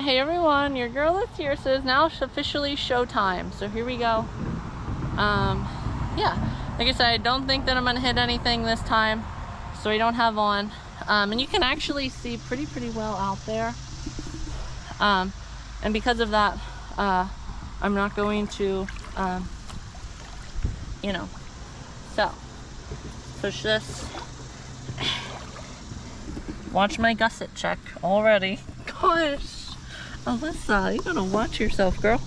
Hey everyone, your girl is here, so it's now officially showtime. So here we go. Yeah, like I said, I don't think that I'm gonna hit anything this time, so I don't have on. And you can actually see pretty well out there. And because of that, I'm not going to, you know, so push this. Watch my gusset check already. Gosh. Alyssa, you gotta watch yourself, girl.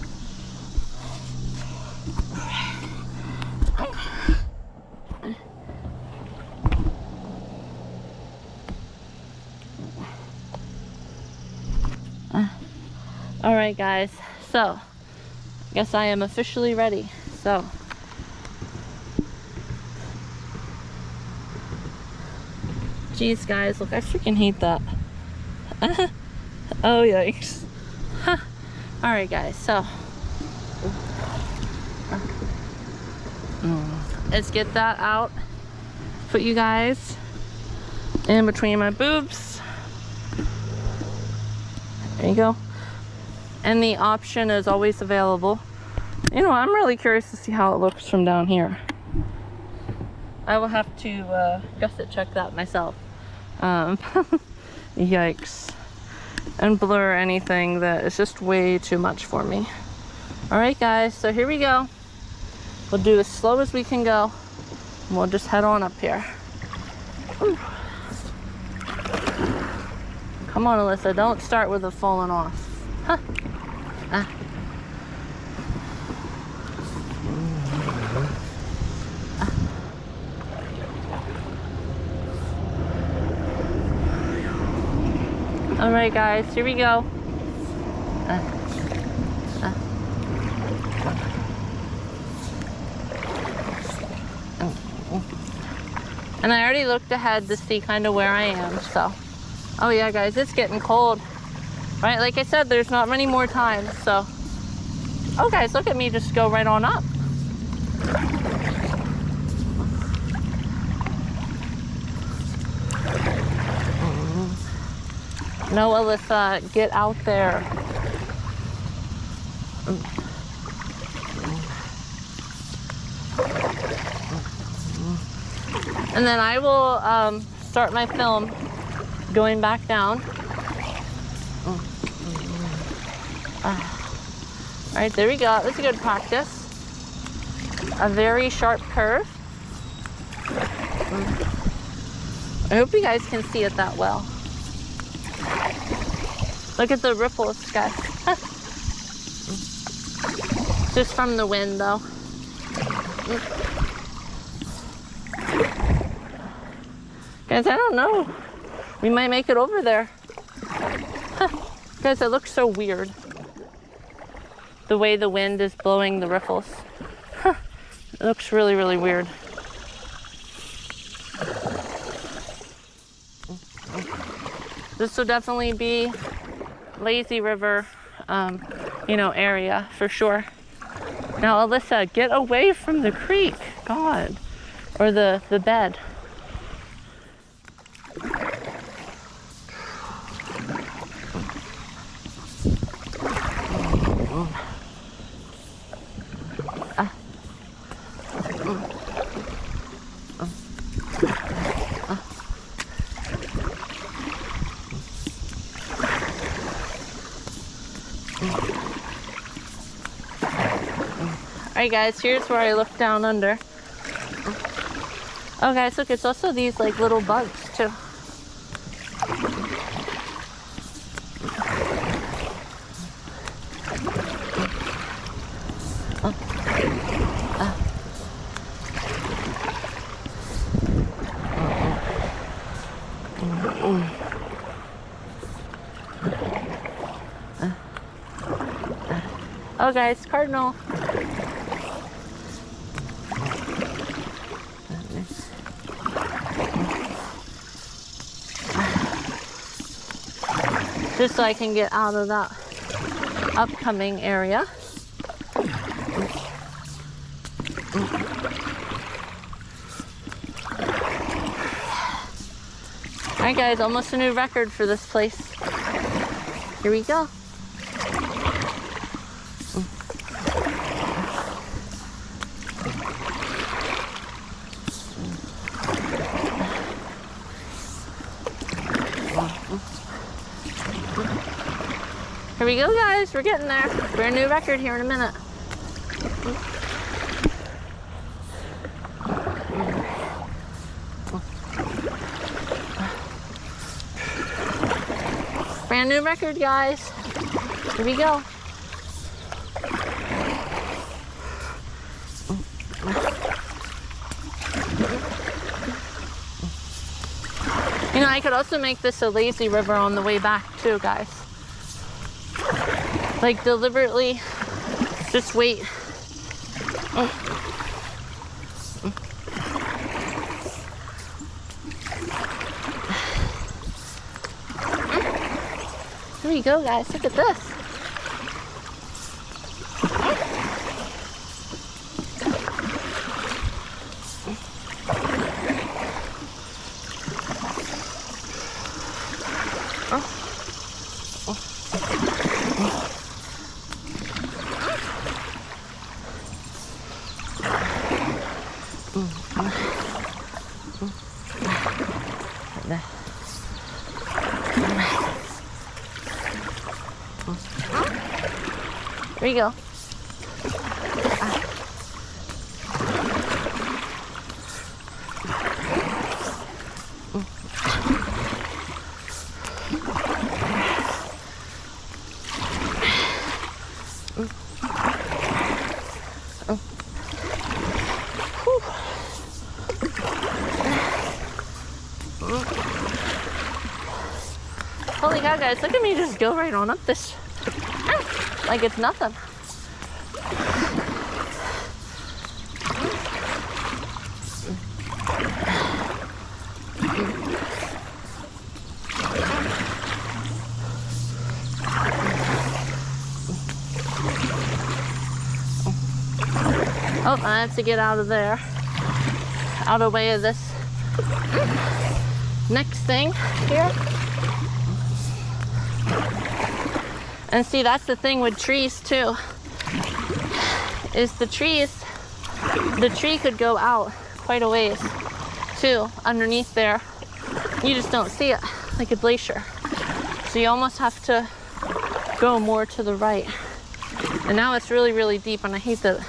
Alright guys, so I guess I am officially ready. So jeez guys, look, I freaking hate that. Oh yikes. Huh. Alright guys, so let's get that out. Put you guys in between my boobs. There you go. And the option is always available. You know, I'm really curious to see how it looks from down here. I will have to gusset check that myself. Yikes. And blur anything that is just way too much for me. Alright guys, so here we go. We'll do as slow as we can go. And we'll just head on up here. Ooh. Come on Alyssa, don't start with it falling off. Huh. Alright guys, here we go. And I already looked ahead to see kind of where I am, so. Oh yeah guys, it's getting cold. Right, like I said, there's not many more times, so. Oh guys, look at me just go right on up. No, Alyssa, get out there. And then I will start my film going back down. All right, there we go. That's a good practice. A very sharp curve. I hope you guys can see it that well. Look at the ripples, guys. Just from the wind, though. Guys, I don't know. We might make it over there. Guys, it looks so weird. The way the wind is blowing the ripples. It looks really weird. This will definitely be lazy river, you know, area for sure. Now, Alyssa, get away from the creek, God, or the bed. Alright guys, here's where I look down under. Oh guys, look, it's also these like little bugs too. Oh guys, cardinal. Just so I can get out of that upcoming area. Alright guys, almost a new record for this place. Here we go. Here we go, guys. We're getting there. Brand new record here in a minute. Brand new record, guys. Here we go. You know, I could also make this a lazy river on the way back too, guys. Like deliberately just wait. Here we go, guys. Look at this. There you go. Holy cow, guys, look at me just go right on up this like it's nothing. Oh, I have to get out of there, out of the way of this next thing here. And see, that's the thing with trees too, is the tree could go out quite a ways too underneath there. You just don't see it, like a glacier. So you almost have to go more to the right. And now it's really, really deep, and I hate that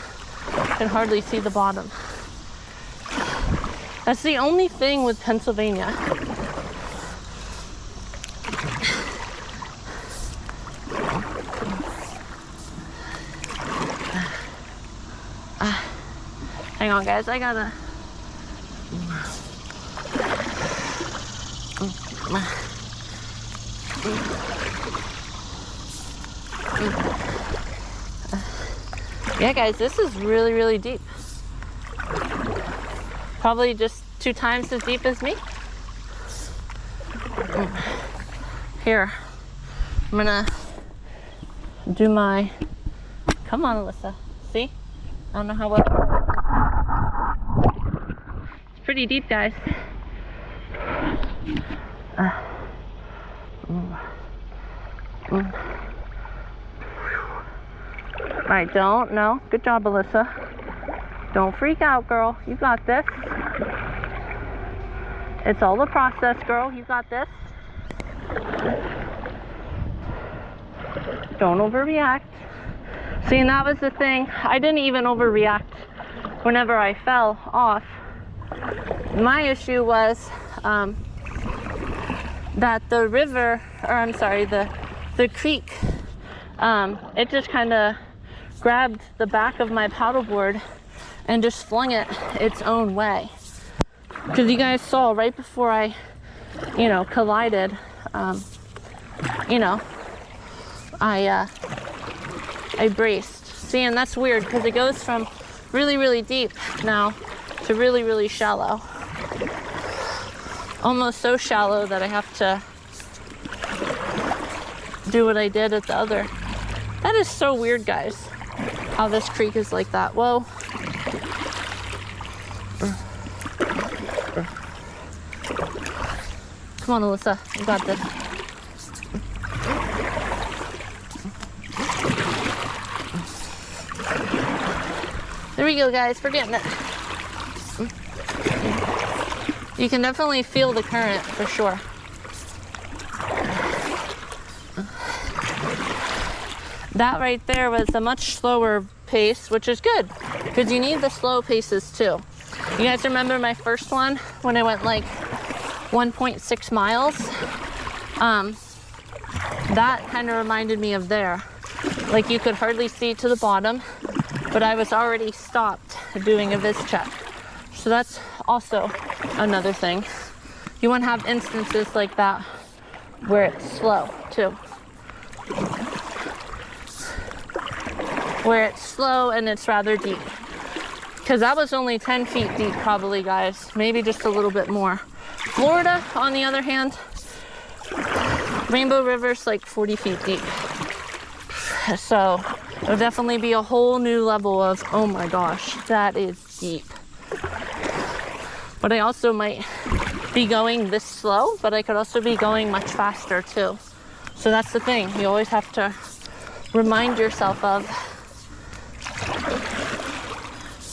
I can hardly see the bottom. That's the only thing with Pennsylvania. Hang on, guys, I gotta... Yeah, guys, this is really, really deep. Probably just 2 times as deep as me. Here, I'm gonna do my... Come on, Alyssa. See? I don't know how well... It's pretty deep, guys. Alright, don't, no. Good job, Alyssa. Don't freak out, girl. You got this. It's all the process, girl. You got this. Don't overreact. See, and that was the thing. I didn't even overreact whenever I fell off. My issue was that the river, or I'm sorry, the creek, it just kind of grabbed the back of my paddleboard and just flung it its own way. Because you guys saw right before I, you know, collided, you know, I braced. See, and that's weird because it goes from really, really deep now to really, really shallow. Almost so shallow that I have to do what I did at the other. That is so weird, guys, how this creek is like that. Whoa. Come on, Alyssa, you got this. There we go, guys, we're getting it. You can definitely feel the current for sure. That right there was a much slower pace, which is good because you need the slow paces too. You guys remember my first one when I went like 1.6 miles? That kind of reminded me of there. Like you could hardly see to the bottom, but I was already stopped doing a viz check. So that's also another thing. You want to have instances like that where it's slow too. Where it's slow and it's rather deep. Because that was only 10 feet deep probably, guys. Maybe just a little bit more. Florida, on the other hand, Rainbow River's like 40 feet deep. So it'll definitely be a whole new level of, oh my gosh, that is deep. But I also might be going this slow, but I could also be going much faster too. So that's the thing. You always have to remind yourself of,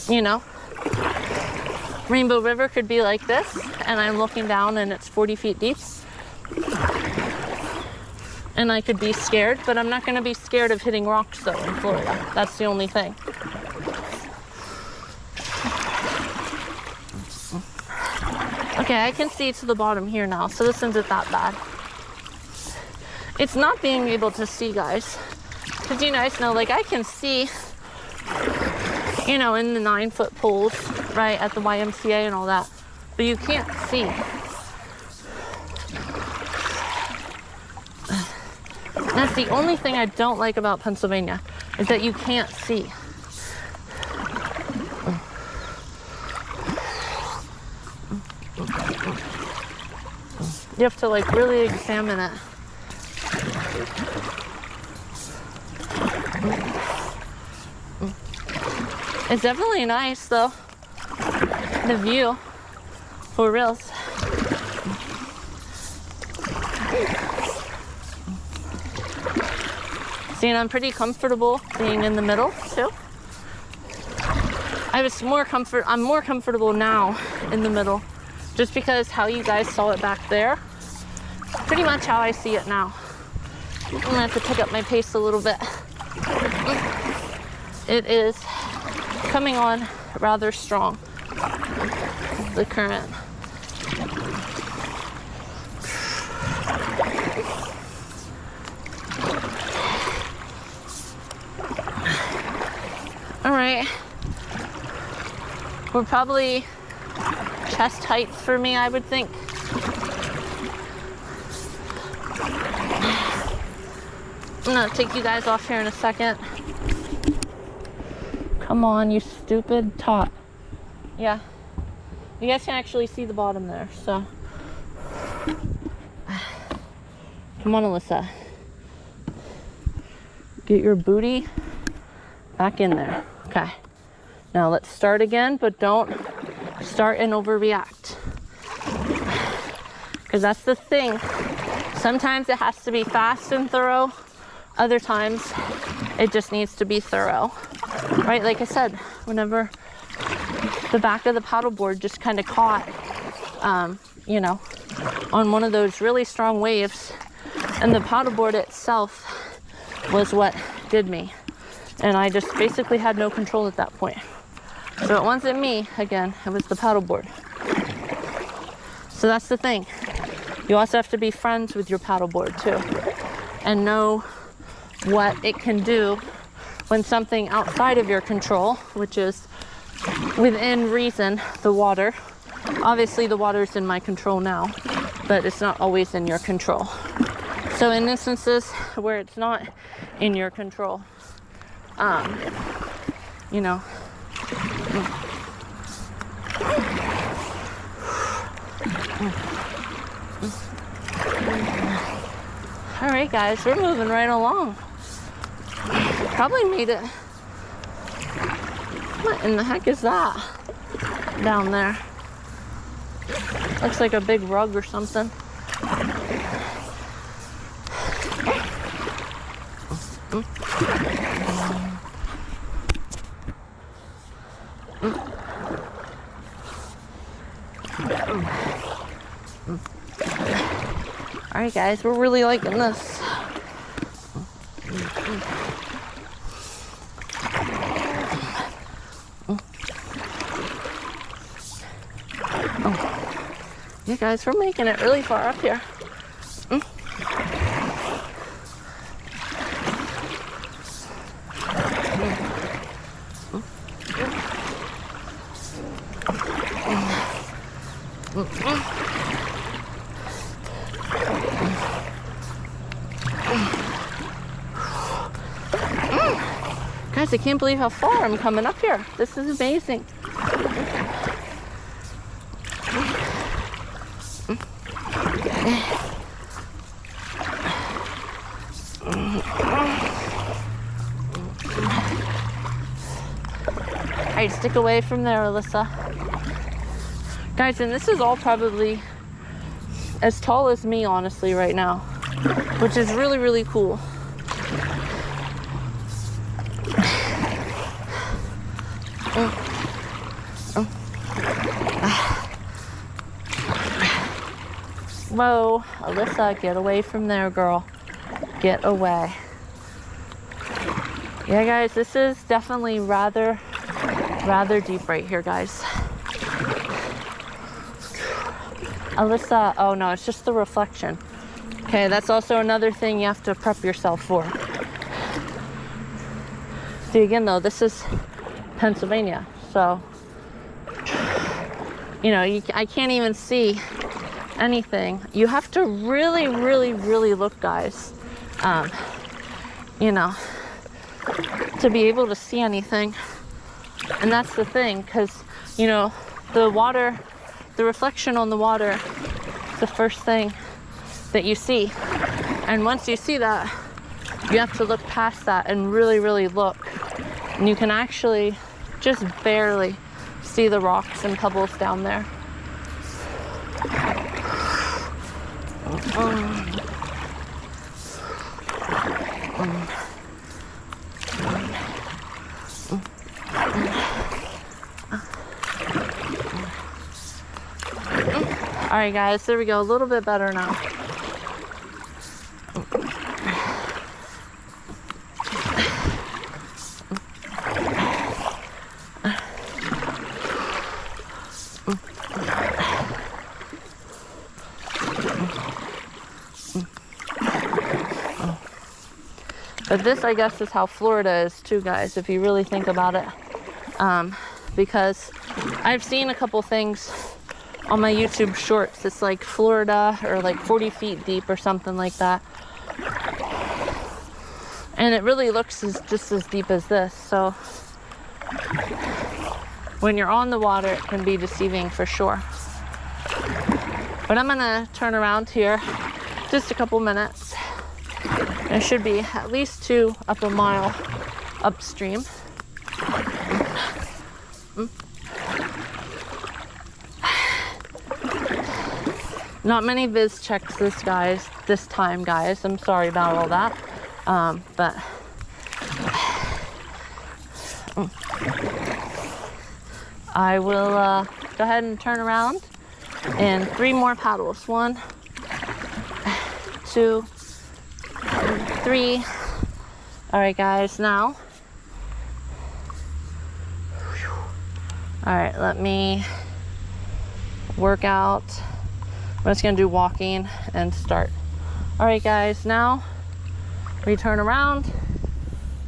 you know, Rainbow River could be like this, and I'm looking down and it's 40 feet deep. And I could be scared, but I'm not going to be scared of hitting rocks though in Florida. That's the only thing. Okay, I can see to the bottom here now, so this isn't that bad. It's not being able to see, guys. Because you guys know, like I can see, you know, in the 9-foot poles, right, at the YMCA and all that. But you can't see. That's the only thing I don't like about Pennsylvania, is that you can't see. You have to like really examine it. It's definitely nice though, the view, for reals. See, and I'm pretty comfortable being in the middle too. I'm more comfortable now in the middle, just because how you guys saw it back there, pretty much how I see it now. I'm gonna have to pick up my pace a little bit. It is coming on rather strong, the current. All right, we're probably chest height for me, I would think. I'm gonna take you guys off here in a second. Come on, you stupid tot. Yeah, you guys can actually see the bottom there, so. Come on, Alyssa. Get your booty back in there. Okay, now let's start again, but don't start and overreact, because that's the thing. Sometimes it has to be fast and thorough, other times it just needs to be thorough, right? Like I said, whenever the back of the paddleboard just kind of caught, you know, on one of those really strong waves, and the paddleboard itself was what did me. And I just basically had no control at that point. So it wasn't me, again, it was the paddleboard. So that's the thing. You also have to be friends with your paddleboard too, and know what it can do when something outside of your control, which is within reason, the water. Obviously the water's in my control now, but it's not always in your control. So in instances where it's not in your control, you know, all right guys, we're moving right along. Probably made it. What in the heck is that down there? Looks like a big rug or something. All right guys, we're really liking this. Yeah, guys, we're making it really far up here. Guys, I can't believe how far I'm coming up here. This is amazing. All right, stick away from there, Alyssa. Guys, and this is all probably as tall as me, honestly, right now, which is really, really cool. Whoa, Alyssa, get away from there, girl. Get away. Yeah, guys, this is definitely rather deep right here, guys. Alyssa, oh no, it's just the reflection. Okay, that's also another thing you have to prep yourself for. See, again though, this is Pennsylvania, so, you know, I can't even see anything. You have to really look, guys, you know, to be able to see anything. And that's the thing, because, you know, the water, the reflection on the water is the first thing that you see. And once you see that, you have to look past that and really look. And you can actually just barely see the rocks and pebbles down there. All right, guys, there we go. A little bit better now. But this, I guess, is how Florida is too, guys, if you really think about it. Because I've seen a couple things on my YouTube shorts. It's like Florida, or like 40 feet deep or something like that. And it really looks just as deep as this. So when you're on the water, it can be deceiving for sure. But I'm gonna turn around here just a couple minutes. It should be at least 2 up a mile upstream. Not many viz checks this time, guys. I'm sorry about all that. But I will go ahead and turn around and 3 more paddles. 1, 2, 3. All right, guys, now. All right, let me work out. I'm just gonna do walking and start. All right, guys, now we turn around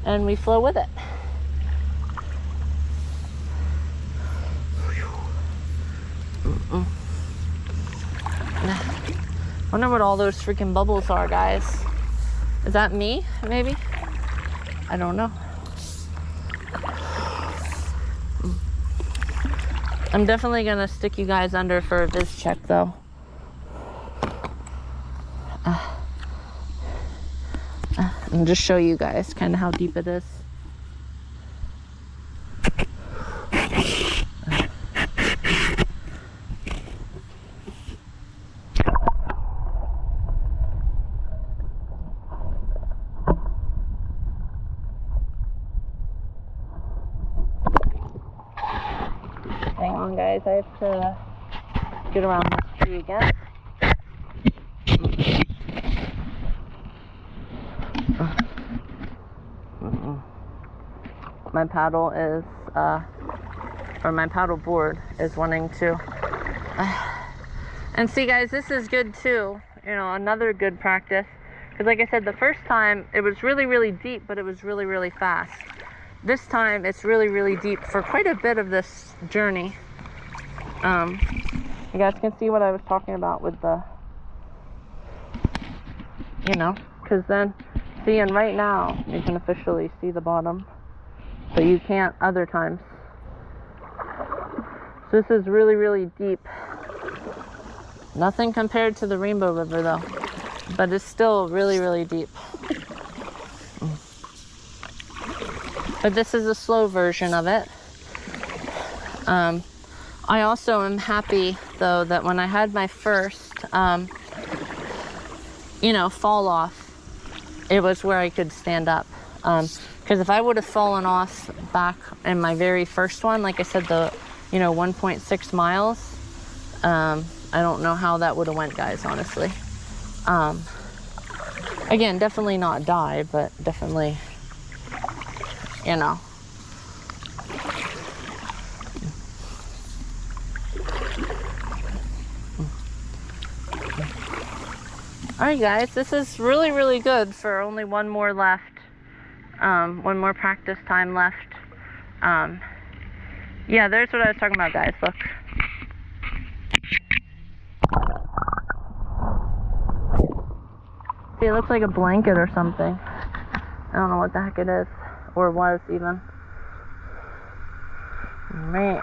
and we flow with it. Wonder what all those freaking bubbles are, guys. Is that me, maybe? I don't know. I'm definitely gonna stick you guys under for a viz check, though. And just show you guys kind of how deep it is. Hang on, guys, I have to get around this tree again. my paddle is, or my paddle board is wanting to. And see guys, this is good too, you know, another good practice. Because like I said, the first time it was really, really deep, but it was really, really fast. This time it's really, really deep for quite a bit of this journey. You guys can see what I was talking about with the, you know, because then, see, and right now you can officially see the bottom, but you can't other times. So this is really, really deep. Nothing compared to the Rainbow River though, but it's still really, really deep. But this is a slow version of it. I also am happy though that when I had my first, you know, fall off, it was where I could stand up. Because if I would have fallen off back in my very first one, like I said, the, you know, 1.6 miles, I don't know how that would have went, guys, honestly. Again, definitely not die, but definitely, you know. Alright guys, this is really, really good for only one more left. One more practice time left. Yeah, there's what I was talking about, guys. Look. See, it looks like a blanket or something. I don't know what the heck it is. Or was, even. Right.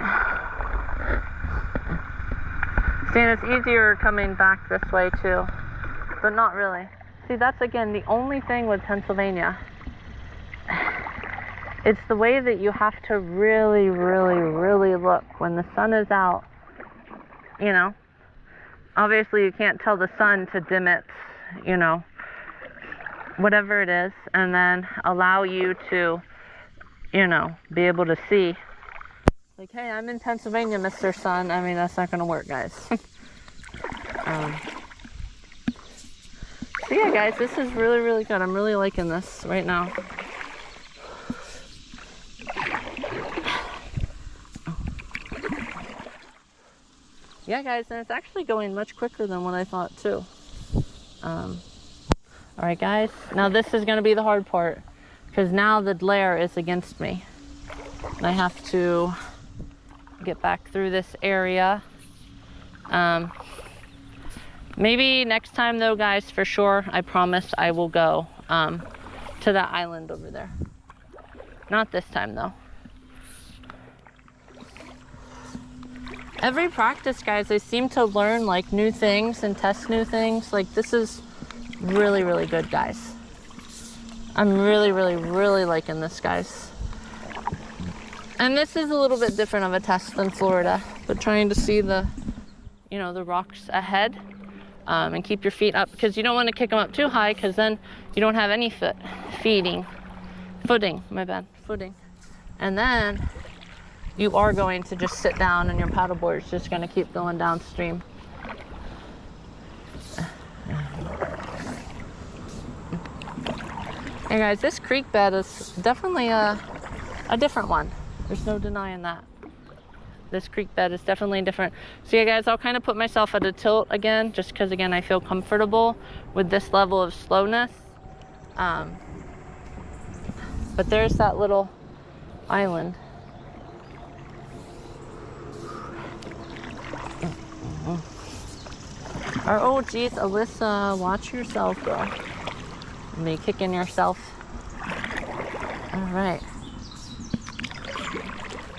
See, and it's easier coming back this way, too. But not really. See, that's, again, the only thing with Pennsylvania. It's the way that you have to really, really, really look when the sun is out, you know. Obviously, you can't tell the sun to dim its, you know, whatever it is, and then allow you to, you know, be able to see. Like, hey, I'm in Pennsylvania, Mr. Sun. I mean, that's not going to work, guys. So yeah, guys, this is really, really good. I'm really liking this right now. Yeah, guys, and it's actually going much quicker than what I thought, too. Alright, guys, now this is going to be the hard part, because now the glare is against me. And I have to get back through this area. Maybe next time, though, guys, for sure, I promise I will go to that island over there. Not this time, though. Every practice, guys, I seem to learn, like, new things and test new things. Like, this is really, really good, guys. I'm really, really, really liking this, guys. And this is a little bit different of a test than Florida, but trying to see the, you know, the rocks ahead, and keep your feet up, because you don't want to kick them up too high, because then you don't have any footing. And then you are going to just sit down and your paddleboard is just going to keep going downstream. Hey guys, this creek bed is definitely a different one. There's no denying that. This creek bed is definitely different. So yeah, guys, I'll kind of put myself at a tilt again, just because, again, I feel comfortable with this level of slowness. But there's that little island. Oh, geez, Alyssa, watch yourself, girl. Me kicking yourself. All right.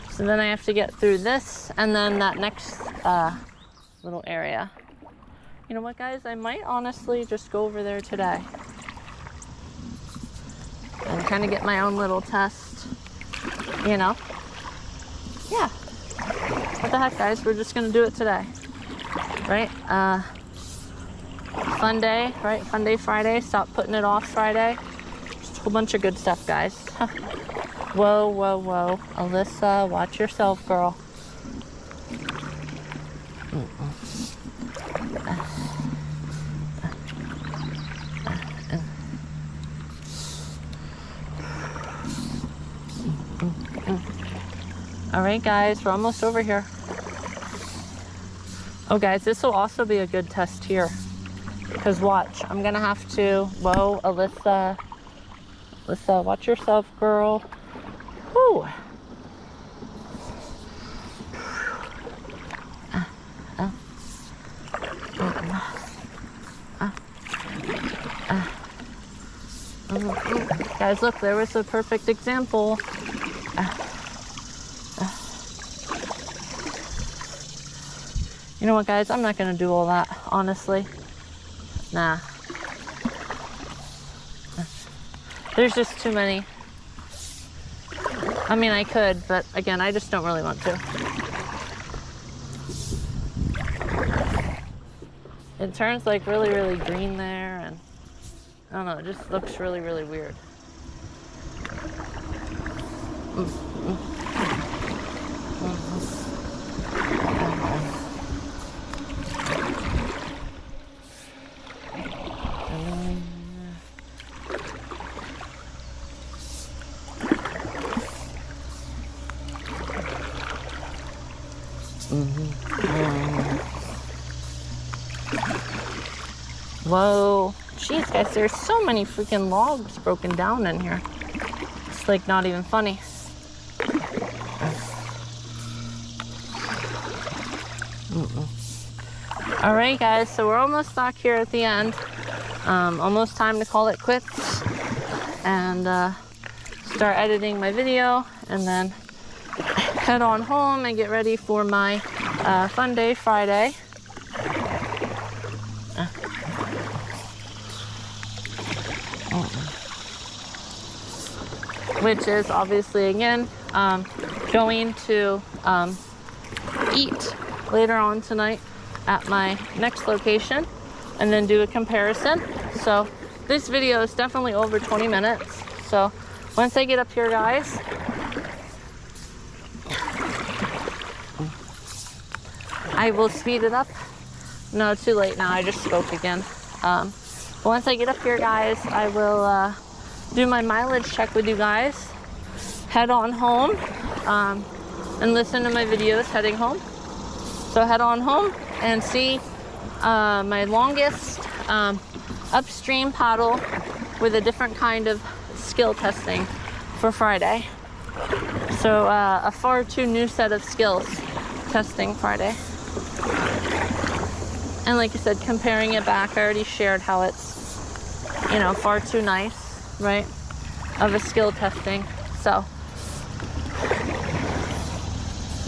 So then I have to get through this and then that next little area. You know what, guys? I might honestly just go over there today and kind of get my own little test, you know? Yeah. What the heck, guys? We're just going to do it today, right? Fun day, right? Fun day Friday. Stop putting it off Friday. Just a whole bunch of good stuff, guys. Whoa, whoa, whoa. Alyssa, watch yourself, girl. All right, guys, we're almost over here. Oh, guys, this will also be a good test here. Because watch, I'm gonna have to, whoa, Alyssa, watch yourself, girl. Whew. Guys, look, there was a perfect example. You know what, guys? I'm not gonna do all that, honestly. Nah. There's just too many. I mean, I could, but again, I just don't really want to. It turns like really, really green there, and I don't know, it just looks really, really weird. Whoa. Jeez, guys, there's so many freaking logs broken down in here. It's like not even funny. All right, guys, so we're almost back here at the end. Almost time to call it quits and start editing my video, and then head on home and get ready for my fun day Friday. Which is obviously, again, going to eat later on tonight at my next location and then do a comparison. So this video is definitely over 20 minutes. So once I get up here, guys, I will speed it up. No, too late now, I just spoke again. But once I get up here, guys, I will do my mileage check with you guys, head on home, and listen to my videos heading home. So head on home and see my longest upstream paddle with a different kind of skill testing for Friday. So a far too new set of skills testing Friday. And like I said, comparing it back, I already shared how it's, you know, far too nice, right, of a skill testing. So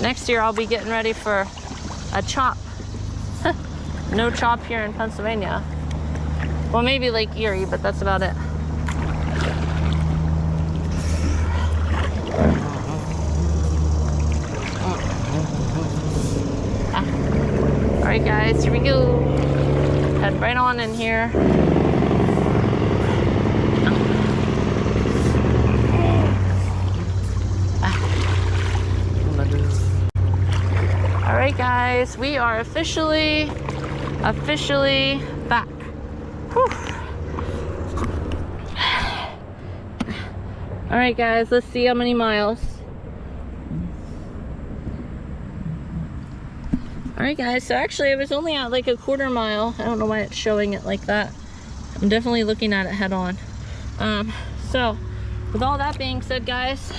next year I'll be getting ready for a chop. No chop here in Pennsylvania. Well, maybe Lake Erie, but that's about it. All right, guys, here we go. Head right on in here. All right, guys, we are officially back. Whew. All right, guys, let's see how many miles. All right, guys, so actually I was only at like a quarter mile. I don't know why it's showing it like that. I'm definitely looking at it head on. So with all that being said, guys,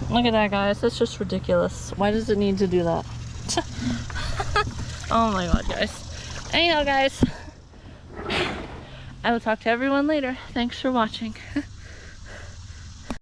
look at that, guys. That's just ridiculous. Why does it need to do that? Oh my god, guys. Anyhow, guys, I will talk to everyone later. Thanks for watching.